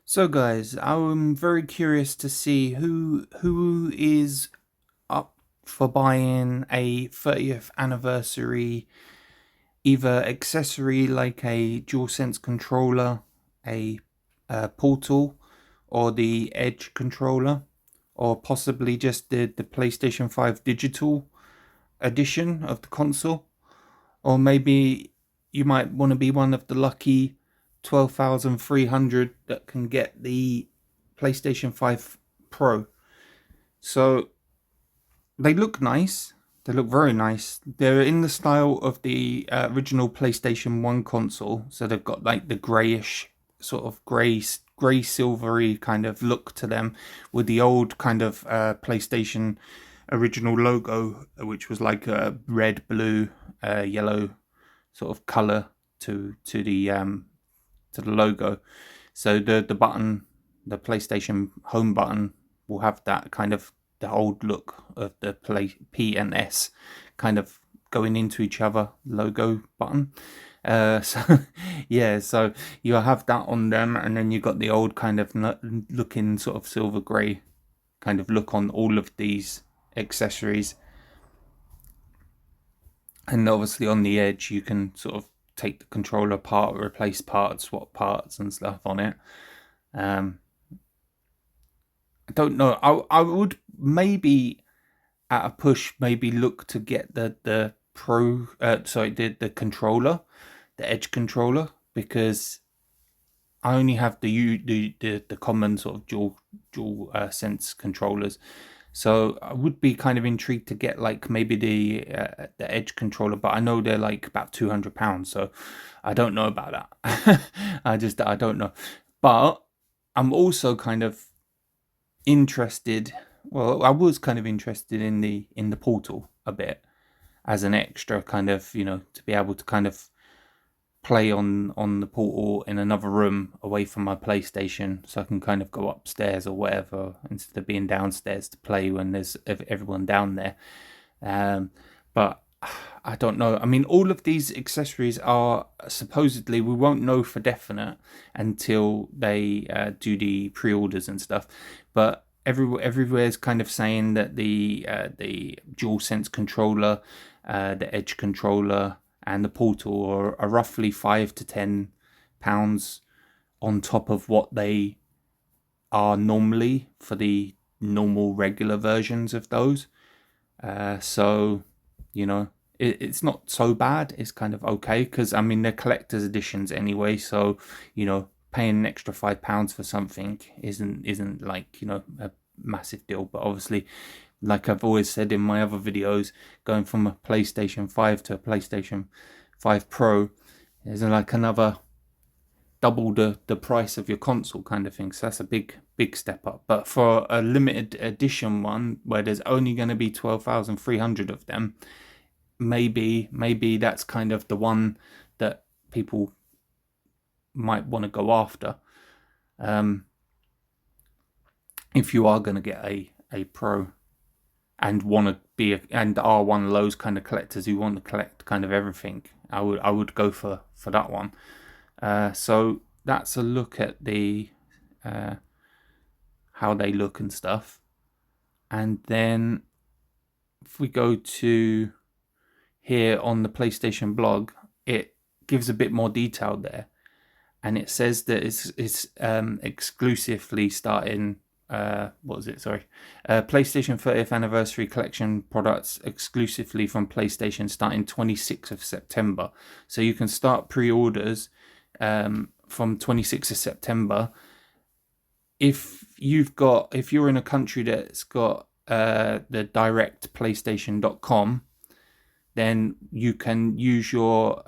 So guys, I'm very curious to see who is up for buying a 30th anniversary either accessory like a DualSense controller, a Portal, or the Edge controller, or possibly just the PlayStation 5 digital edition of the console. Or maybe you might want to be one of the lucky 12,300 that can get the PlayStation 5 Pro. So they look nice. They look very nice. They're in the style of the original PlayStation 1 console. So they've got like the grayish, sort of grey silvery kind of look to them, with the old kind of PlayStation original logo, which was like a red, blue, yellow sort of color to the logo. So the button, the PlayStation Home button, will have that kind of the old look of the play P and S kind of going into each other logo button. So yeah, so you have that on them, and then you got the old kind of looking sort of silver grey kind of look on all of these accessories. And obviously on the Edge you can sort of take the controller apart, replace parts, swap parts and stuff on it. um I don't know, I would maybe at a push maybe look to get the pro sorry, the controller, the Edge controller, because I only have the common sort of dual sense controllers. So I would be kind of intrigued to get like maybe the Edge controller, but I know they're like about £200, so I don't know about that. I don't know, but I'm also kind of interested. Well, I was kind of interested in the Portal a bit, as an extra kind of, to be able to kind of play on the Portal in another room away from my PlayStation, so I can kind of go upstairs or whatever instead of being downstairs to play when there's everyone down there. But I don't know. I mean, all of these accessories are supposedly, we won't know for definite until they do the pre-orders and stuff. But everywhere's kind of saying that the DualSense controller, the Edge controller, and the Portal are roughly £5 to £10 on top of what they are normally for the normal regular versions of those. So, it's not so bad. It's kind of okay, because I mean they're collector's editions anyway. So, paying an extra £5 for something isn't like, a massive deal. But obviously, like I've always said in my other videos, going from a PlayStation 5 to a PlayStation 5 Pro is like another double the price of your console kind of thing. So that's a big step up. But for a limited edition one where there's only going to be 12,300 of them, maybe that's kind of the one that people might want to go after. If you are going to get a Pro and want to and are one of those kind of collectors who want to collect kind of everything, I would go for that one. So that's a look at the how they look and stuff. And then if we go to here on the PlayStation blog, it gives a bit more detail there, and it says that it's exclusively starting. What was it? Sorry, PlayStation 30th anniversary collection products exclusively from PlayStation starting 26th of September. So you can start pre-orders from 26th of September. If you're in a country that's got the direct PlayStation.com, then you can use your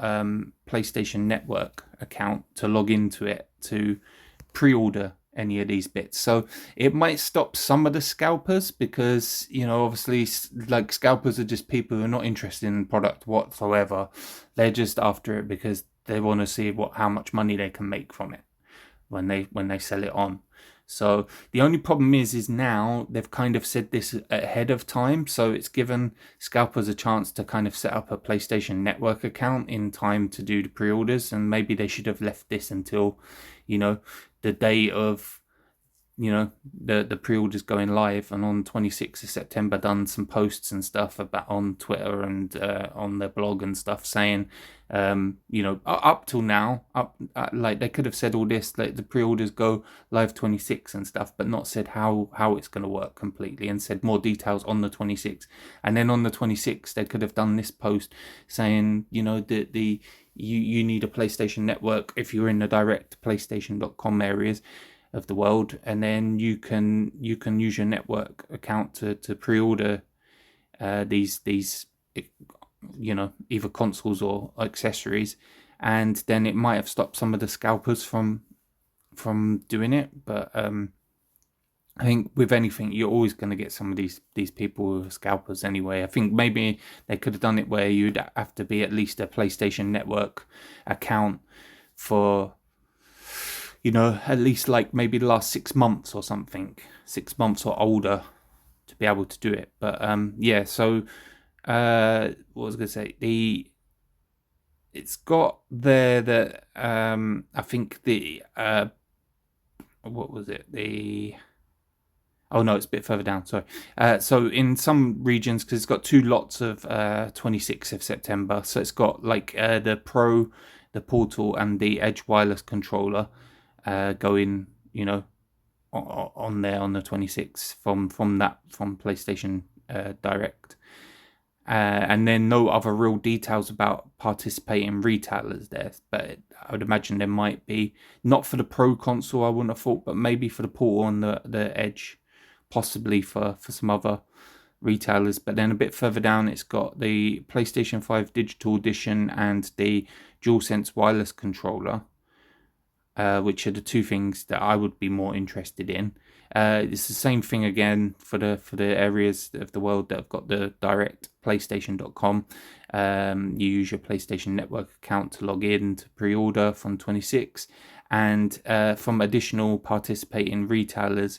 PlayStation Network account to log into it to pre-order any of these bits. So it might stop some of the scalpers, because obviously, like, scalpers are just people who are not interested in the product whatsoever. They're just after it because they want to see how much money they can make from it when they sell it on. So the only problem is now they've kind of said this ahead of time, so it's given scalpers a chance to kind of set up a PlayStation Network account in time to do the pre-orders, and maybe they should have left this until the day of, the pre-orders going live, and on 26th of September done some posts and stuff about on Twitter and on their blog and stuff, saying up till now, like they could have said all this, like the pre-orders go live 26 and stuff, but not said how it's going to work completely, and said more details on the 26th. And then on the 26th they could have done this post saying, the you need a PlayStation Network if you're in the direct PlayStation.com areas of the world, and then you can use your network account to pre-order these either consoles or accessories, and then it might have stopped some of the scalpers from doing it. But I think with anything, you're always going to get some of these people who are scalpers anyway. I think maybe they could have done it where you'd have to be at least a PlayStation Network account for, at least like maybe the last 6 months or something, 6 months or older, to be able to do it. But yeah, so what was I going to say? It's got there that I think what was it? Oh no, it's a bit further down. Sorry. So in some regions, because it's got 2 lots of 26th of September, so it's got like the Pro, the Portal, and the Edge wireless controller going, on there on the 26th from PlayStation Direct, and then no other real details about participating retailers there. But I would imagine there might be, not for the Pro console, I wouldn't have thought, but maybe for the Portal and the Edge, possibly for some other retailers. But then a bit further down, it's got the PlayStation 5 Digital Edition and the DualSense wireless controller, which are the 2 things that I would be more interested in. It's the same thing again for the areas of the world that have got the direct PlayStation.com. You use your PlayStation Network account to log in to pre-order from 26, and from additional participating retailers.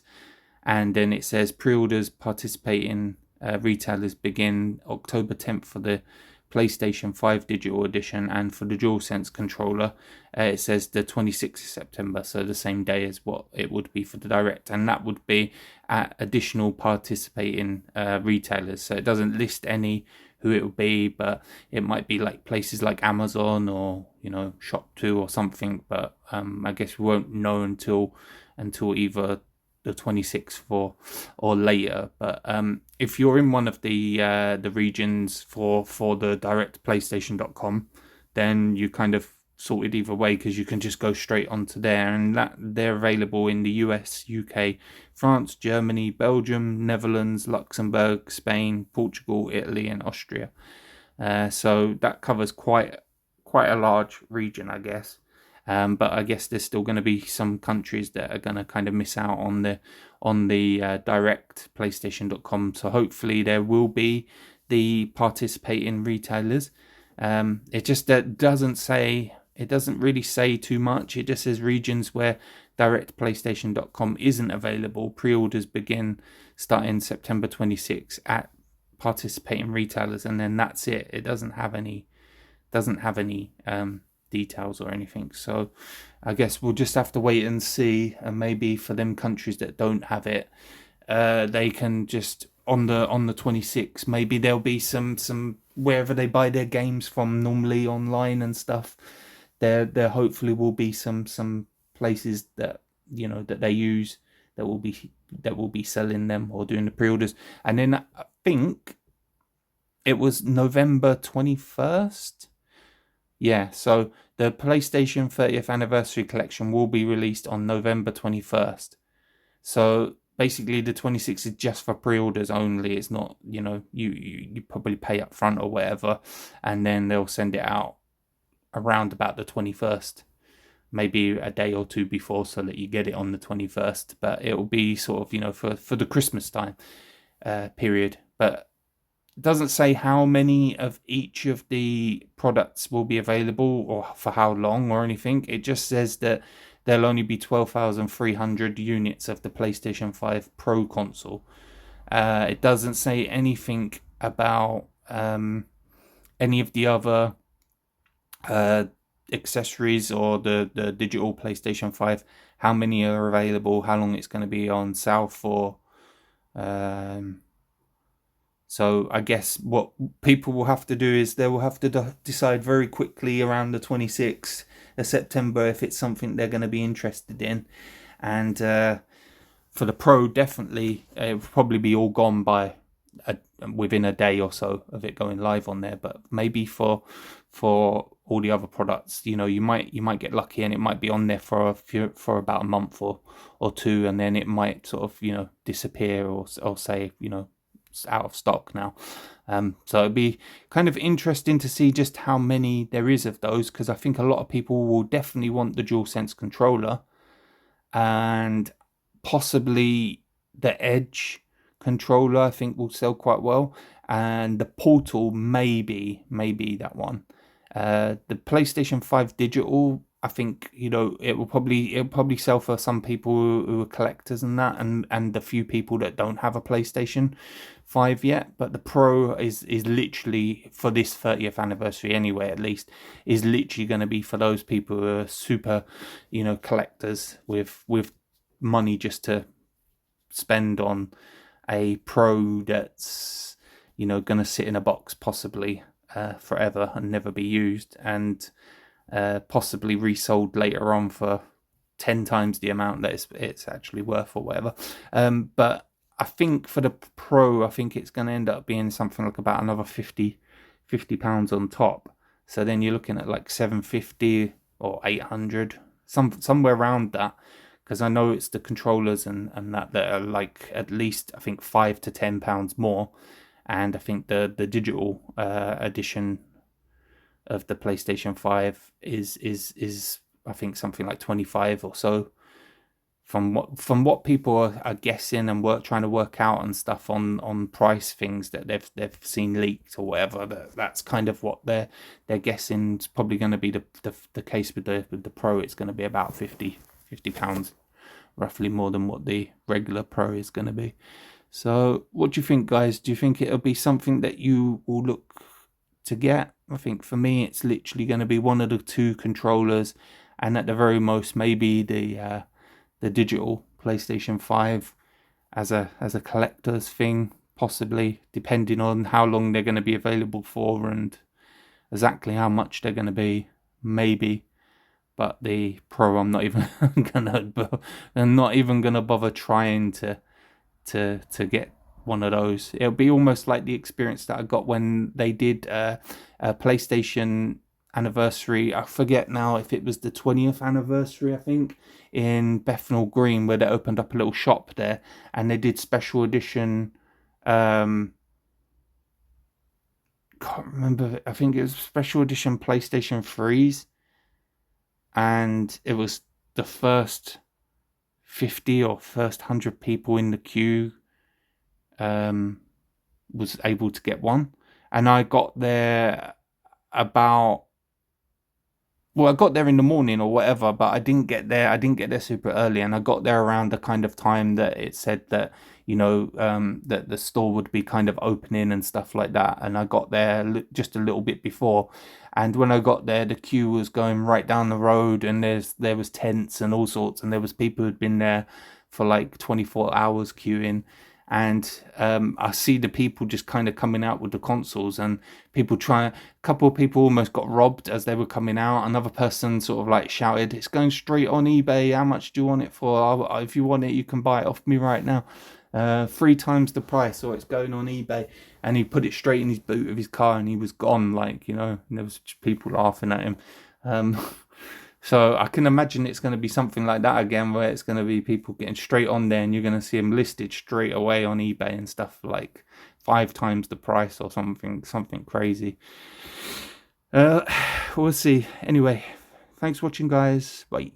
And then it says pre-orders participating retailers begin October 10th for the PlayStation 5 Digital Edition, and for the DualSense controller, it says the 26th of September, so the same day as what it would be for the Direct, and that would be at additional participating retailers. So it doesn't list any who it would be, but it might be like places like Amazon or Shop2 or something. But I guess we won't know until either the 26th or later. But if you're in one of the regions for the direct PlayStation.com, then you kind of sorted either way, because you can just go straight onto there, and that they're available in the US, UK, France, Germany, Belgium, Netherlands, Luxembourg, Spain, Portugal, Italy, and Austria. So that covers quite a large region, I guess. But I guess there's still going to be some countries that are going to kind of miss out on the direct PlayStation.com. So hopefully there will be the participating retailers. It just doesn't really say too much. It just says regions where direct PlayStation.com isn't available. Pre-orders begin starting September 26 at participating retailers, and then that's it. It doesn't have any details or anything. So I guess we'll just have to wait and see, and maybe for them countries that don't have it, they can just on the 26th, maybe there'll be some wherever they buy their games from normally online and stuff, there hopefully will be some places that that they use that will be selling them or doing the pre-orders. And then I think it was November 21st. Yeah, so the PlayStation 30th Anniversary Collection will be released on November 21st. So basically the 26th is just for pre-orders only. It's not, you probably pay up front or whatever, and then they'll send it out around about the 21st, maybe a day or 2 before, so that you get it on the 21st. But it will be sort of, for the Christmas time period. But it doesn't say how many of each of the products will be available or for how long or anything. It just says that there'll only be 12,300 units of the PlayStation 5 Pro console. It doesn't say anything about any of the other accessories or the digital PlayStation 5 how many are available, how long it's going to be on sale for. So I guess what people will have to do is they will have to decide very quickly around the 26th of September if it's something they're going to be interested in. And for the Pro, definitely, it will probably be all gone by within a day or so of it going live on there. But maybe for all the other products, you might get lucky and it might be on there for about a month or two, and then it might sort of disappear or say it's out of stock now. So it'd be kind of interesting to see just how many there is of those, because I think a lot of people will definitely want the DualSense controller, and possibly the Edge controller I think will sell quite well, and the Portal maybe that one. The PlayStation 5 digital, I think it'll probably sell for some people who are collectors and that, and the few people that don't have a PlayStation 5 yet. But the Pro is literally, for this 30th anniversary anyway, at least, is literally going to be for those people who are super collectors with money just to spend on a Pro that's going to sit in a box possibly forever and never be used, and possibly resold later on for 10 times the amount that it's actually worth or whatever. But I think for the Pro, I think it's going to end up being something like about another £50 on top. So then you're looking at like 750 or 800, somewhere around that. Because I know it's the controllers and that are like at least, I think, £5 to £10 more. And I think the digital edition of the PlayStation 5 is I think something like 25 or so. From what people are guessing and trying to work out and stuff on price things that they've seen leaked or whatever, that's kind of what they're guessing is probably going to be the case with the Pro. It's going to be about £50, roughly more than what the regular Pro is going to be. So what do you think, guys? Do you think it'll be something that you will look to get? I think for me it's literally going to be one of the two controllers, and at the very most maybe the digital PlayStation 5 as a collector's thing, possibly, depending on how long they're going to be available for and exactly how much they're going to be, maybe. But the Pro, I'm not even gonna bother trying to get one of those. It'll be almost like the experience that I got when they did a PlayStation anniversary. I forget now if it was the 20th anniversary, I think, in Bethnal Green, where they opened up a little shop there and they did special edition. Can't remember. I think it was special edition PlayStation 3s. And it was the first 50 or first 100 people in the queue was able to get one. And I got there I got there in the morning or whatever, but I didn't get there super early, and I got there around the kind of time that it said that that the store would be kind of opening and stuff like that. And I got there just a little bit before, and when I got there, the queue was going right down the road, and there was tents and all sorts, and there was people who'd been there for like 24 hours queuing. And I see the people just kind of coming out with the consoles, and a couple of people almost got robbed as they were coming out. Another person sort of like shouted, "It's going straight on eBay. How much do you want it for? If you want it, you can buy it off me right now. 3 times the price, or it's going on eBay." And he put it straight in his boot of his car, and he was gone. And there was just people laughing at him. So I can imagine it's going to be something like that again, where it's going to be people getting straight on there, and you're going to see them listed straight away on eBay and stuff, like 5 times the price or something crazy. We'll see. Anyway, thanks for watching, guys. Bye.